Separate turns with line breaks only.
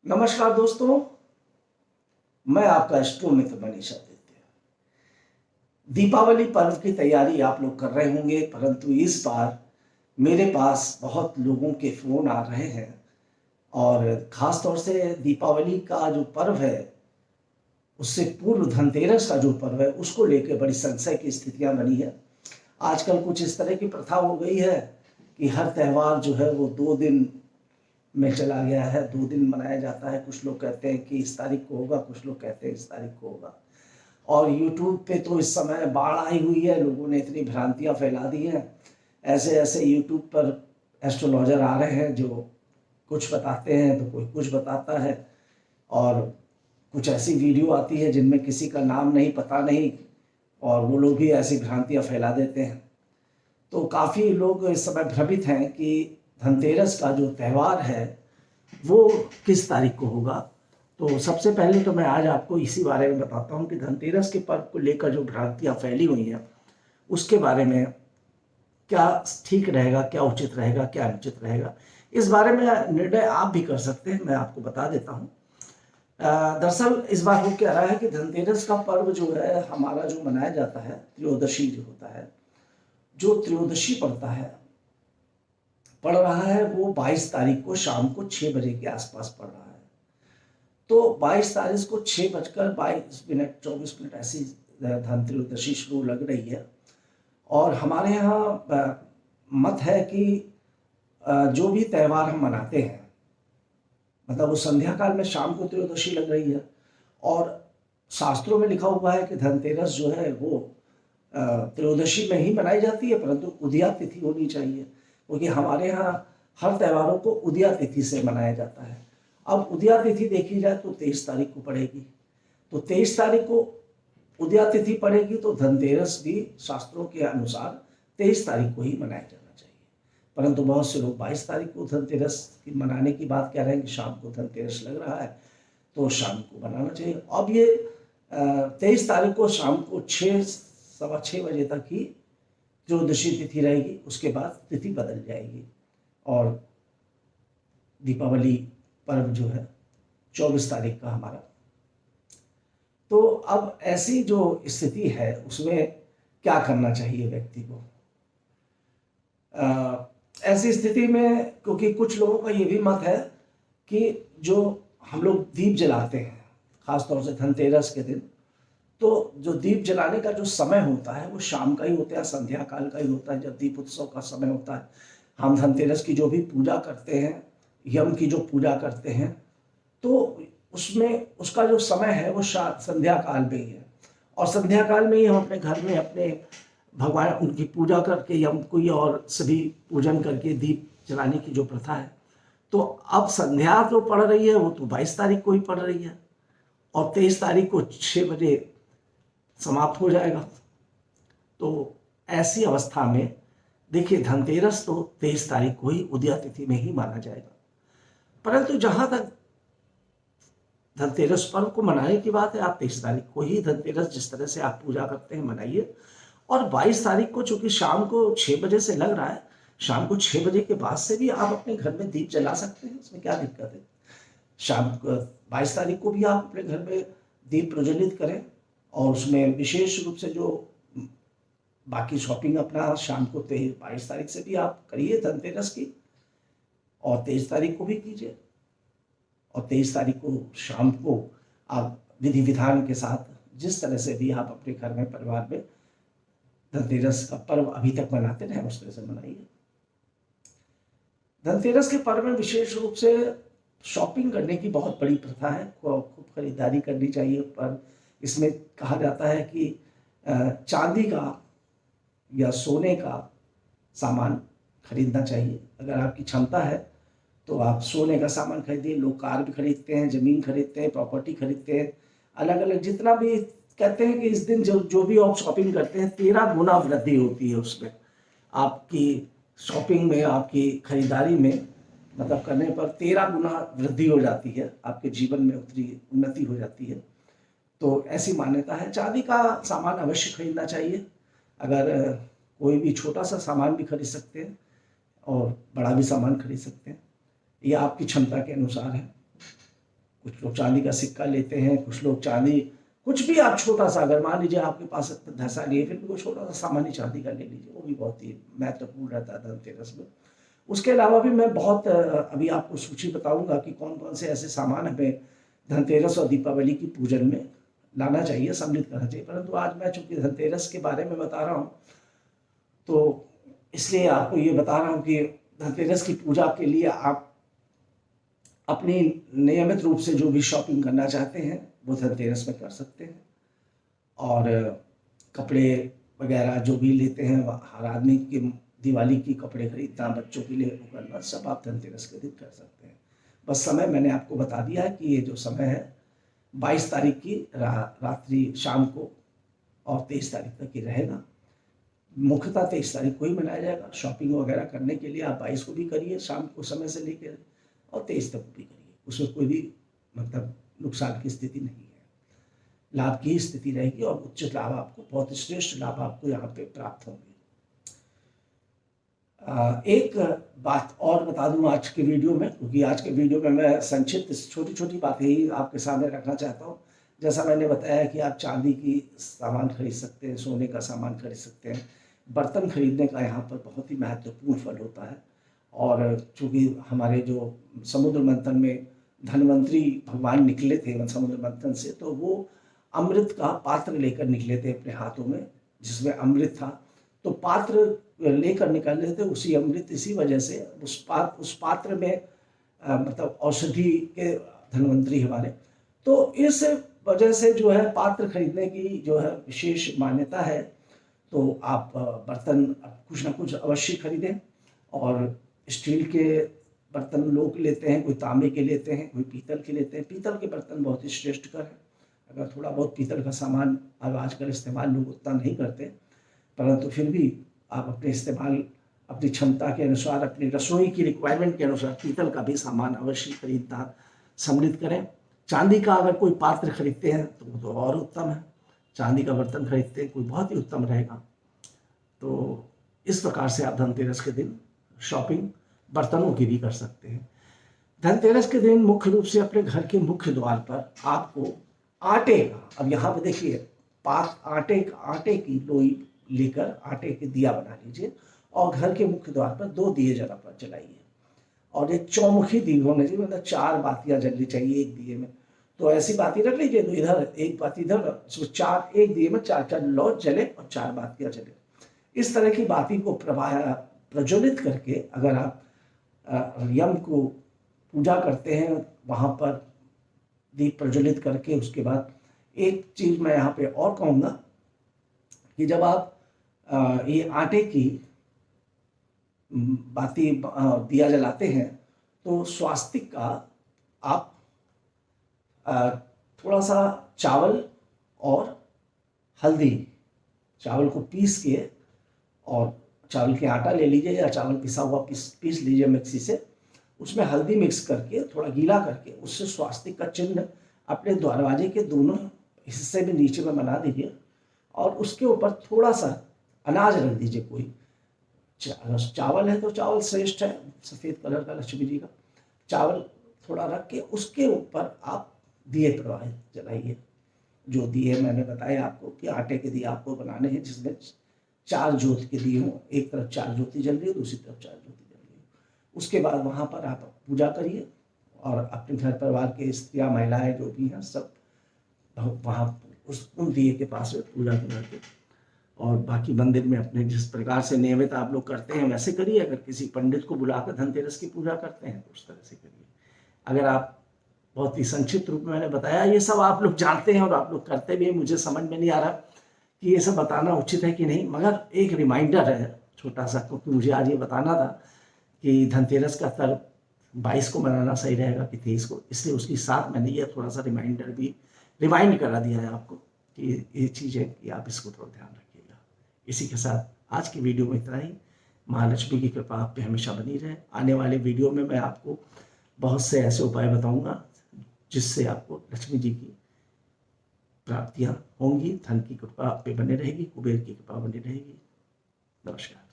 नमस्कार दोस्तों, मैं आपका एस्ट्रो मित्र मनीष आदित्य। दीपावली पर्व की तैयारी आप लोग कर रहे होंगे, परंतु इस बार मेरे पास बहुत लोगों के फ़ोन आ रहे हैं और ख़ास तौर से दीपावली का जो पर्व है, उससे पूर्व धनतेरस का जो पर्व है, उसको लेके बड़ी संशय की स्थितियाँ बनी है। आजकल कुछ इस तरह की प्रथा हो गई है कि हर त्योहार जो है वो 2 दिन में चला गया है, 2 दिन मनाया जाता है। कुछ लोग कहते हैं कि इस तारीख को होगा, कुछ लोग कहते हैं इस तारीख को होगा। और यूट्यूब पे तो इस समय बाढ़ आई हुई है, लोगों ने इतनी भ्रांतियाँ फैला दी हैं। ऐसे-ऐसे यूट्यूब पर एस्ट्रोलॉजर आ रहे हैं जो कुछ बताते हैं तो कोई कुछ बताता है, और कुछ ऐसी वीडियो आती है जिनमें किसी का नाम नहीं, पता नहीं, और वो लोग भी ऐसी भ्रांतियाँ फैला देते हैं। तो काफ़ी लोग इस समय भ्रमित हैं कि धनतेरस का जो त्यौहार है वो किस तारीख को होगा। तो सबसे पहले तो मैं आज आपको इसी बारे में बताता हूँ कि धनतेरस के पर्व को लेकर जो भ्रांतियाँ फैली हुई हैं, उसके बारे में क्या ठीक रहेगा, क्या उचित रहेगा, क्या अनुचित रहेगा। इस बारे में निर्णय आप भी कर सकते हैं, मैं आपको बता देता हूँ। दरअसल इस बार हो क्या रहा है कि धनतेरस का पर्व जो है हमारा जो मनाया जाता है, त्रयोदशी जो होता है, जो त्रयोदशी पड़ रहा है वो 22 तारीख को शाम को 6 बजे के आसपास पड़ रहा है। तो 22 तारीख को 6:22 24 मिनट ऐसी धन त्रयोदशी शुरू लग रही है। और हमारे यहाँ मत है कि जो भी त्यौहार हम मनाते हैं, मतलब वो संध्या काल में शाम को त्रयोदशी लग रही है, और शास्त्रों में लिखा हुआ है कि धनतेरस जो है वो त्रयोदशी में ही मनाई जाती है, परंतु उदया तिथि होनी चाहिए, क्योंकि हमारे यहाँ हर त्योहारों को उदया तिथि से मनाया जाता है। अब उदया तिथि देखी जाए तो 23 तारीख को पड़ेगी, तो 23 तारीख को उदया तिथि पड़ेगी, तो धनतेरस भी शास्त्रों के अनुसार 23 तारीख को ही मनाया जाना चाहिए। परंतु बहुत से लोग 22 तारीख को धनतेरस की मनाने की बात कह रहे हैं कि शाम को धनतेरस लग रहा है तो शाम को मनाना चाहिए। अब ये 23 तारीख को शाम को 6 सवा 6 बजे तक ही त्रयोदशी तिथि रहेगी, उसके बाद तिथि बदल जाएगी और दीपावली पर्व जो है 24 तारीख का हमारा। तो अब ऐसी जो स्थिति है उसमें क्या करना चाहिए व्यक्ति को। ऐसी स्थिति में, क्योंकि कुछ लोगों का ये भी मत है कि जो हम लोग दीप जलाते हैं खासतौर से धनतेरस के दिन, तो जो दीप जलाने का जो समय होता है वो शाम का ही होता है, संध्या काल का ही होता है, जब दीप उत्सव का समय होता है। हम धनतेरस की जो भी पूजा करते हैं, यम की जो पूजा करते हैं, तो उसमें उसका जो समय है वो संध्या काल में ही है, और संध्या काल में ही हम अपने घर में अपने भगवान उनकी पूजा करके यम को और सभी पूजन करके दीप जलाने की जो प्रथा है। तो अब संध्या जो पड़ रही है वो तो 22 तारीख को ही पड़ रही है, और 23 तारीख को 6 बजे समाप्त हो जाएगा। तो ऐसी अवस्था में देखिए, धनतेरस तो 23 तारीख को ही उदया तिथि में ही माना जाएगा। परंतु जहाँ तक धनतेरस पर्व को मनाने की बात है, आप 23 तारीख को ही धनतेरस जिस तरह से आप पूजा करते हैं मनाइए, और 22 तारीख को चूंकि शाम को 6 बजे से लग रहा है, शाम को 6 बजे के बाद से भी आप अपने घर में दीप जला सकते हैं, इसमें क्या दिक्कत है। शाम को 22 तारीख को भी आप अपने घर में दीप प्रज्वलित करें, और उसमें विशेष रूप से जो बाकी शॉपिंग अपना शाम को 22 तारीख से भी आप करिए धनतेरस की, और 23 तारीख को भी कीजिए, और 23 तारीख को शाम को आप विधि विधान के साथ जिस तरह से भी आप अपने घर में परिवार में धनतेरस का पर्व अभी तक मनाते रहे उस तरह से मनाइए। धनतेरस के पर्व में विशेष रूप से शॉपिंग करने की बहुत बड़ी प्रथा है, खूब खरीदारी करनी चाहिए। पर इसमें कहा जाता है कि चांदी का या सोने का सामान खरीदना चाहिए। अगर आपकी क्षमता है तो आप सोने का सामान खरीदिए। लोग कार भी खरीदते हैं, ज़मीन खरीदते हैं, प्रॉपर्टी खरीदते हैं, अलग अलग जितना भी। कहते हैं कि इस दिन जो भी आप शॉपिंग करते हैं 13 गुना वृद्धि होती है उसमें, आपकी शॉपिंग में, आपकी खरीदारी में, मतलब करने पर 13 गुना वृद्धि हो जाती है, आपके जीवन में उतनी उन्नति हो जाती है। तो ऐसी मान्यता है। चांदी का सामान अवश्य खरीदना चाहिए। अगर कोई भी छोटा सा सामान भी खरीद सकते हैं और बड़ा भी सामान खरीद सकते हैं, यह आपकी क्षमता के अनुसार है। कुछ लोग चांदी का सिक्का लेते हैं, कुछ लोग चांदी, कुछ भी आप छोटा सा, अगर मान लीजिए आपके पास पैसा नहीं है, फिर भी कोई छोटा सा सामान्य चांदी का ले लीजिए, वो भी बहुत ही महत्वपूर्ण रहता है धनतेरस में। उसके अलावा भी मैं बहुत अभी आपको सूची बताऊंगा कि कौन कौन से ऐसे सामान हमें धनतेरस और दीपावली की पूजन में लाना चाहिए, सम्मिलित करना चाहिए। परंतु आज मैं चूंकि धनतेरस के बारे में बता रहा हूँ, तो इसलिए आपको ये बता रहा हूँ कि धनतेरस की पूजा के लिए आप अपनी नियमित रूप से जो भी शॉपिंग करना चाहते हैं वो धनतेरस में कर सकते हैं। और कपड़े वगैरह जो भी लेते हैं, हर आदमी के दिवाली की कपड़े खरीदना, बच्चों के लिए वो करना, सब आप धनतेरस के दिन कर सकते हैं। बस समय मैंने आपको बता दिया है कि ये जो समय है 22 तारीख की रात्रि शाम को और 23 तारीख तक ही रहेगा। मुख्यतः 23 तारीख को ही मनाया जाएगा। शॉपिंग वगैरह करने के लिए आप 22 को भी करिए शाम को समय से लेकर, और 23 तक भी करिए, उसमें कोई भी मतलब नुकसान की स्थिति नहीं है, लाभ की स्थिति रहेगी और उच्च लाभ आपको, बहुत श्रेष्ठ लाभ आपको यहाँ पे प्राप्त होंगे। एक बात और बता दूं आज के वीडियो में, क्योंकि आज के वीडियो में मैं संक्षिप्त छोटी छोटी बातें ही आपके सामने रखना चाहता हूँ। जैसा मैंने बताया कि आप चांदी की सामान खरीद सकते हैं, सोने का सामान खरीद सकते हैं, बर्तन खरीदने का यहाँ पर बहुत ही महत्वपूर्ण फल होता है। और चूँकि हमारे जो समुद्र मंथन में धनवंतरी भगवान निकले थे समुद्र मंथन से, तो वो अमृत का पात्र लेकर निकले थे अपने हाथों में, जिसमें अमृत था। तो पात्र लेकर निकल रहे थे, उसी अमृत, इसी वजह से उस पात्र में मतलब औषधि के धनवंतरी हमारे, तो इस वजह से जो है पात्र खरीदने की जो है विशेष मान्यता है। तो आप बर्तन कुछ ना कुछ अवश्य खरीदें। और स्टील के बर्तन लोग लेते हैं, कोई तांबे के लेते हैं, कोई पीतल के लेते हैं। पीतल के बर्तन बहुत ही श्रेष्ठ कर है। अगर थोड़ा बहुत पीतल का सामान अब आजकल इस्तेमाल लोग उतना नहीं करते, परंतु फिर भी आप अपने इस्तेमाल, अपनी क्षमता के अनुसार, अपनी रसोई की रिक्वायरमेंट के अनुसार पीतल का भी सामान अवश्य खरीदना सम्मिलित करें। चांदी का अगर कोई पात्र खरीदते हैं तो वो तो और उत्तम है, चांदी का बर्तन खरीदते हैं कोई बहुत ही उत्तम रहेगा। तो इस प्रकार से आप धनतेरस के दिन शॉपिंग बर्तनों की भी कर सकते हैं। धनतेरस के दिन मुख्य रूप से अपने घर के मुख्य द्वार पर आपको आटे का, अब यहाँ पे देखिए, आटे की लोई लेकर आटे के दिया बना लीजिए और घर के मुख्य द्वार पर 2 दिए जलाइए। और एक चौमुखी दिए होने चाहिए, मतलब 4 बातियां जलनी चाहिए एक दिए में। तो ऐसी बाती रख लीजिए, तो इधर एक बाती इधर, चार, एक दिए में 4 लौ जले और 4 बातियां जले। इस तरह की बाती को प्रज्वलित करके अगर आप यम को पूजा करते हैं, वहाँ पर दीप प्रज्वलित करके, उसके बाद एक चीज मैं यहाँ पे और कहूँगा कि जब आप ये आटे की बाती दिया जलाते हैं तो स्वास्तिक का आप थोड़ा सा चावल और हल्दी, चावल को पीस के, और चावल के आटा ले लीजिए या चावल पिसा हुआ पीस लीजिए मिक्सी से, उसमें हल्दी मिक्स करके थोड़ा गीला करके उससे स्वास्तिक का चिन्ह अपने दरवाजे के दोनों हिस्से में नीचे में बना दीजिए। और उसके ऊपर थोड़ा सा अनाज रख दीजिए, कोई चावल है तो चावल श्रेष्ठ है, सफ़ेद कलर का लक्ष्मी जी का चावल थोड़ा रख के उसके ऊपर आप दिए प्रवाहित जलाइए। जो दिए मैंने बताया आपको कि आटे के दिए आपको बनाने हैं, जिसमें 4 ज्योति के दिए हों, एक तरफ 4 ज्योति जल रही है, दूसरी तरफ 4 ज्योति जल रही है। उसके बाद वहाँ पर आप पूजा करिए और अपने घर परिवार के स्त्रियाँ, महिलाएं जो भी हैं, सब वहाँ उन दिए के पास में पूजा करके, और बाकी मंदिर में अपने जिस प्रकार से नियमित आप लोग करते हैं वैसे करिए। अगर किसी पंडित को बुलाकर धनतेरस की पूजा करते हैं तो उस तरह से करिए। अगर आप, बहुत ही संक्षिप्त रूप में मैंने बताया, ये सब आप लोग जानते हैं और आप लोग करते भी हैं, मुझे समझ में नहीं आ रहा कि ये सब बताना उचित है कि नहीं, मगर एक रिमाइंडर है छोटा सा, क्योंकि मुझे आज ये बताना था कि धनतेरस का पर्व 22 को मनाना सही रहेगा कि 23 को, इसलिए उसके साथ मैंने ये थोड़ा सा रिमाइंडर भी रिमाइंड करा दिया है आपको कि ये चीज़ है कि आप इसको थोड़ा ध्यान रखिएगा। इसी के साथ आज की वीडियो में इतना ही। महालक्ष्मी की कृपा आप पे हमेशा बनी रहे। आने वाले वीडियो में मैं आपको बहुत से ऐसे उपाय बताऊंगा जिससे आपको लक्ष्मी जी की प्राप्तियां होंगी, धन की कृपा आप पे बने रहेगी, कुबेर की कृपा बनी रहेगी। नमस्कार।